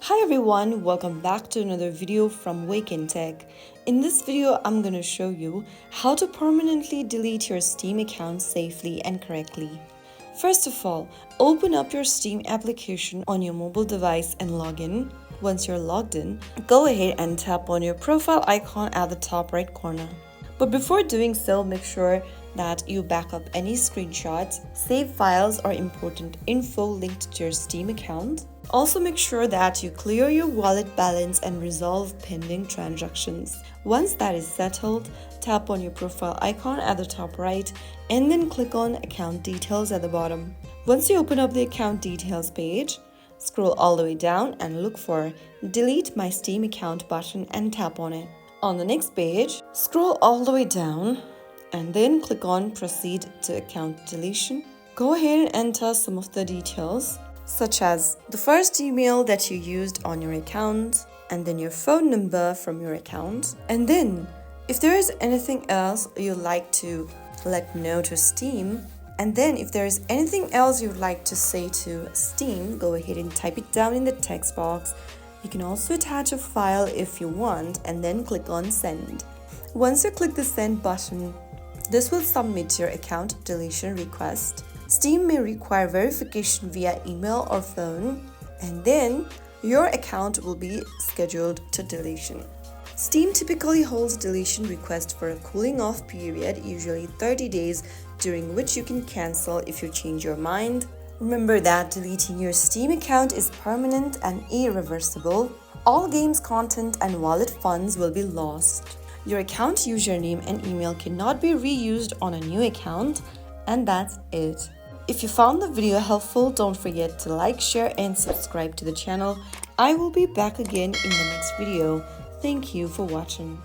Hi everyone, welcome back to another video from Wake&Tech. In this video, I'm going to show you how to permanently delete your Steam account safely and correctly. First of all, open up your Steam application on your mobile device and log in. Once you're logged in, go ahead and tap on your profile icon at the top right corner. But before doing so, make sure that you back up any screenshots, save files or important info linked to your Steam account. Also make sure that you clear your wallet balance and resolve pending transactions. Once that is settled, tap on your profile icon at the top right and then click on account details at the bottom. Once you open up the account details page, scroll all the way down and look for delete my Steam account button and tap on it. On the next page, scroll all the way down and then click on proceed to account deletion. Go ahead and enter some of the details, such as the first email that you used on your account, and then your phone number from your account. And then, if there is anything else you'd like to let know to Steam, and then if there is anything else you'd like to say to Steam, go ahead and type it down in the text box. You can also attach a file if you want, and then click on send. Once you click the send button, this will submit your account deletion request. Steam may require verification via email or phone, and then your account will be scheduled to deletion. Steam typically holds deletion request for a cooling off period, usually 30 days, during which you can cancel if you change your mind. Remember that deleting your Steam account is permanent and irreversible. All games content and wallet funds will be lost. Your account username and email cannot be reused on a new account, and that's it. If you found the video helpful, don't forget to like, share, and subscribe to the channel. I will be back again in the next video. Thank you for watching.